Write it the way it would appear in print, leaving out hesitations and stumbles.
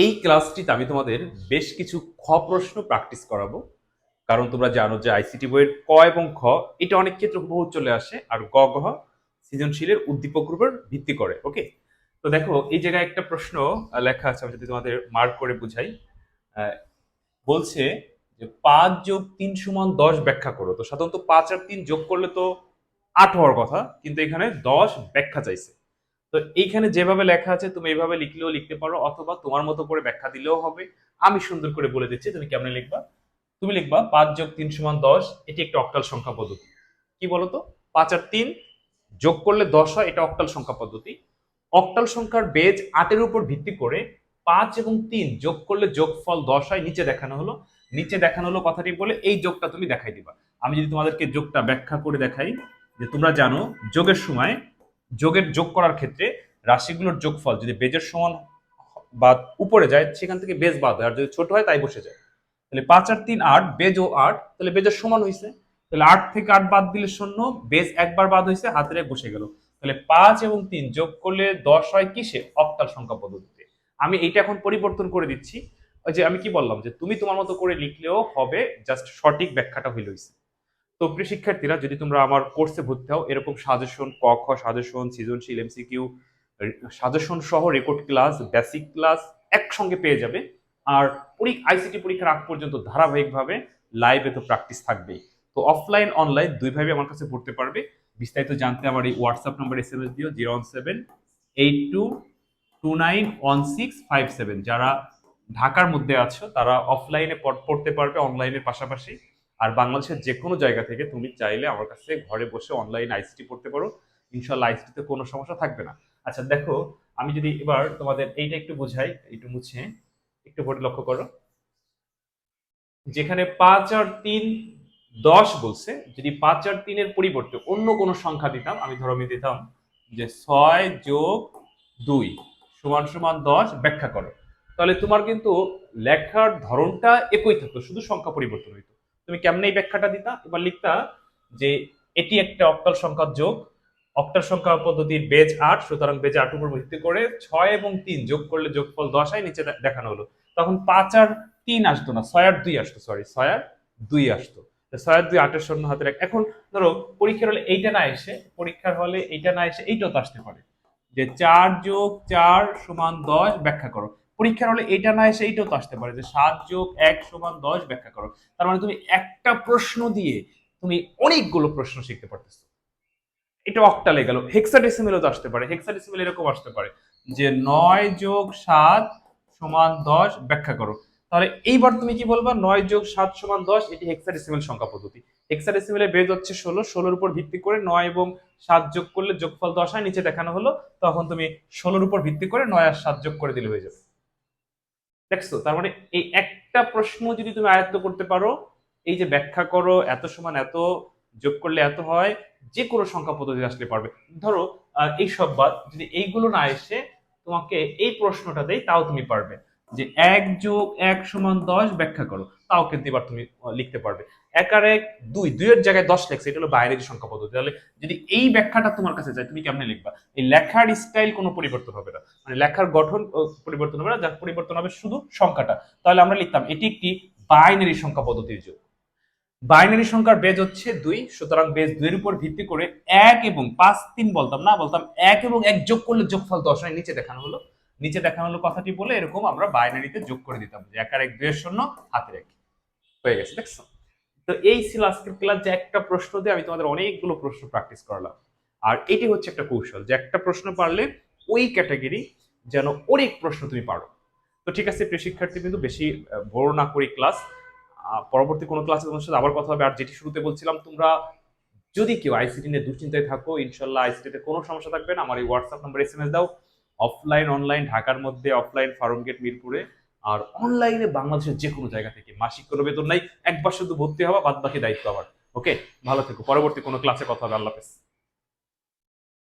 এই ক্লাসটিতে আমি তোমাদের বেশ কিছু খ প্রশ্ন প্র্যাকটিস করাবো। কারণ তোমরা জানো যে আইসিটি বইয়ের ক এবং খ এটা অনেক ক্ষেত্রে বহু চলে আসে, আর গ ঘ সৃজনশীলের উদ্দীপকের উপর ভিত্তি করে। ওকে, তো দেখো এই জায়গায় একটা প্রশ্ন লেখা আছে, আমি যদি তোমাদের মার্ক করে বুঝাই। আহ, বলছে যে 5+3=10 ব্যাখ্যা করো। তো সাধারণত 5 আর 3 যোগ করলে তো 8 হওয়ার কথা, কিন্তু এখানে 10 ব্যাখ্যা চাইছে। তো এইখানে যেভাবে লেখা আছে তুমি এইভাবে লিখলেও লিখতে পারো, অথবা তোমার মতো করে ব্যাখ্যা দিলেও হবে। আমি সুন্দর করে বলে দিচ্ছি তুমি কেমনে লিখবা। তুমি লিখবা 5+3=10, এটি একটা অক্টাল সংখ্যা পদ্ধতি। কি বলতো? 5 আর 3 যোগ করলে 10 হয়, এটা অক্টাল সংখ্যা পদ্ধতি। অক্টাল সংখ্যার বেজ 8-এর উপর ভিত্তি করে 5 এবং 3 যোগ করলে যোগফল 10 হয়, নিচে দেখানো হলো। নিচে দেখানো হলো কথাটি বলে এই যোগটা তুমি দেখাই দিবা। আমি যদি তোমাদেরকে যোগটা ব্যাখ্যা করে দেখাই, যে তোমরা জানো যোগের সময় যোগ করার ক্ষেত্রে রাশিগুলোর যোগফল যদি বেজের সমান বা উপরে যায় সেখান থেকে বেজ বাদ হয়, আর যদি ছোট হয় তাই বসে যায়। তাহলে 5 আর 3 8, বেজ ও 8, তাহলে বেজের সমান হয়েছে। তাহলে 8 থেকে 8 বাদ দিলে 0, বেজ একবার বাদ হয়েছে, হাতের এক বসে গেল। তাহলে 5 এবং 3 যোগ করলে 10 হয় কিসে? অক্টাল সংখ্যা পদ্ধতিতে। আমি এইটা এখন পরিবর্তন করে দিচ্ছি। ওই যে আমি কি বললাম যে তুমি তোমার মতো করে লিখলেও হবে, জাস্ট সঠিক ব্যাখ্যাটা হইল হইছে। তো প্রিয় শিক্ষার্থীরা, যদি তোমরা আমার কোর্সে ভর্তি হও, এরকম সাজেশন, ক খ সাজেশন, সৃজনশীল, এমসিকিউ সাজেশন সহ রেকর্ড ক্লাস, বেসিক ক্লাস একসঙ্গে পেয়ে যাবে। আর আইসিটি পরীক্ষার আগ পর্যন্ত ধারাবাহিকভাবে লাইভে তো প্র্যাকটিস থাকবেই। তো অফলাইন অনলাইন দুইভাবে আমার কাছে পড়তে পারবে। বিস্তারিত জানতে আমার এই হোয়াটসঅ্যাপ নাম্বার এসএমএস দিও, 01782291657। যারা ঢাকার মধ্যে আছো তারা অফলাইনে পড়তে পারবে অনলাইনের পাশাপাশি। আর বাংলাদেশের যে কোনো জায়গা থেকে তুমি চাইলে আমার কাছে ঘরে বসে অনলাইন আইসিটি পড়তে পারো। ইনশাল্লাহ আইসিটিতে কোনো সমস্যা থাকবে না। আচ্ছা দেখো, আমি যদি এবার তোমাদের এইটা একটু বোঝাই, একটু মুছে, একটু বোর্ডে লক্ষ্য করো। যেখানে 5 আর 3 10 বলছে, যদি 5 আর 3 এর পরিবর্তে অন্য কোনো সংখ্যা দিতাম, আমি ধরো আমি দিতাম যে 6+2 = 10 ব্যাখ্যা করো, তাহলে তোমার কিন্তু লেখার ধরনটা একই থাকতো, শুধু সংখ্যা পরিবর্তন হইতো। তুমি কেমনে এই ব্যাখ্যাটা দিতা? এবার লিখতা যে এটি একটা অক্টাল সংখ্যার যোগ। অক্টাল সংখ্যা পদ্ধতির বেজ 8, সুতরাং বেজ 8 উপর ভিত্তি করে 6 এবং 3 যোগ করলে যোগফল 10 হয়, নিচে দেখানো হলো। তখন 5 আর 3 আসতো না, 6 আর 2 আসতো, সরি 6 আর 2 আসতো। 6 আর 2 8-এর শূন্য হাতে রাখ। এখন ধরো পরীক্ষার হলে এইটা না এসে, এইটাও তো আসতে পারে যে 4+4=10 ব্যাখ্যা করো। পরীক্ষার হলে এইটা না এসে এইটাও তো আসতে পারে যে 7+1=10 ব্যাখ্যা করো। তার মানে তুমি একটা প্রশ্ন দিয়ে তুমি অনেকগুলো প্রশ্ন শিখতে পারতেছো। এটা অক্টালে গেল। হেক্সাডেসিমেলও তো আসতে পারে। হেক্সাডেসিমেল এরকম আসতে পারে যে 9+7=10 ব্যাখ্যা করো। তাহলে এইবার তুমি কি বলবা? 9+7=10, এটি হেক্সাডেসিমেল সংখ্যা পদ্ধতি। হেক্সাডেসিমেলের বেজ হচ্ছে 16, 16-এর উপর ভিত্তি করে 9 এবং 7 যোগ করলে যোগফল 10 হয়, নিচে দেখানো হলো। তখন তুমি 16-এর উপর ভিত্তি করে 9 আর 7 যোগ করে দিলে হয়ে যাবে। দেখছো? তার মানে এই একটা প্রশ্ন যদি তুমি আয়ত্ত করতে পারো, এই যে ব্যাখ্যা করো এত সমান এত, যোগ করলে এত হয়, যে কোনো সংখ্যা পদ্ধতি আসলে পারবে। ধরো এই সব বাদ, যদি এইগুলো না এসে তোমাকে এই প্রশ্নটা দেয়, তাও তুমি পারবে যে 1+1=10 ব্যাখ্যা করো, তাও কিন্তু এবার তুমি লিখতে পারবে। 1 আর 1 2, 2-এর জায়গায় 10 লেখছে, এটা হলো বাইনারি সংখ্যা পদ্ধতি। তাহলে যদি এই ব্যাখ্যাটা তোমার কাছে যায়, তুমি কেমনে লিখবা? এই লেখার স্টাইল কোনো পরিবর্তন হবে না, মানে লেখার গঠন পরিবর্তন হবে না, যার পরিবর্তন হবে শুধু সংখ্যাটা। তাহলে আমরা লিখতাম এটি একটি বাইনারি সংখ্যা পদ্ধতির যোগ। বাইনারি সংখ্যার বেজ হচ্ছে 2, সুতরাং বেজ 2 এর উপর ভিত্তি করে 1 এবং 5 3 বলতাম না, বলতাম 1 এবং 1 যোগ করলে যোগফল 10 হয়, নিচে দেখানো হলো। নিচে দেখানো হলো কথাটি বলে এরকম আমরা বাইনারিতে যোগ করে দিতাম যে 1 আর 1 2 এর শূন্য, হাতে রেখে হয়ে গেছে। দেখছো? তো এই ছিল আজকের ক্লাস, যে একটা প্রশ্ন দিয়ে আমি তোমাদের অনেকগুলো প্রশ্ন প্র্যাকটিস করালাম। আর এটি হচ্ছে একটা কৌশল, যে একটা প্রশ্ন পারলে ওই ক্যাটাগরি যেন অনেক প্রশ্ন তুমি পারো। তো ঠিক আছে প্রিয় শিক্ষার্থী, কিন্তু বেশি বড় না করি ক্লাস। পরবর্তী কোনো ক্লাসে তোমার সাথে আবার কথা হবে। আর যেটি শুরুতে বলছিলাম, তোমরা যদি কেউ আইসিটি নিয়ে দুশ্চিন্তায় থাকো, ইনশাল্লাহ আইসিটিতে কোনো সমস্যা থাকবে না, আমার এই হোয়াটসঅ্যাপ নাম্বার এসএমএস দাও। অফলাইন অনলাইন ঢাকার মধ্যে, অফলাইন ফার্মগেট মিরপুরে, আর অনলাইনে বাংলাদেশের যে কোনো জায়গা থেকে। মাসিক কোনো বেতন নাই, একবার শুধু ভর্তি হওয়া, বাদ বাকি দায়িত্ব আমার। ওকে, ভালো থেকো। পরবর্তী কোনো ক্লাসে কথা হবে। আল্লাহ হাফেজ।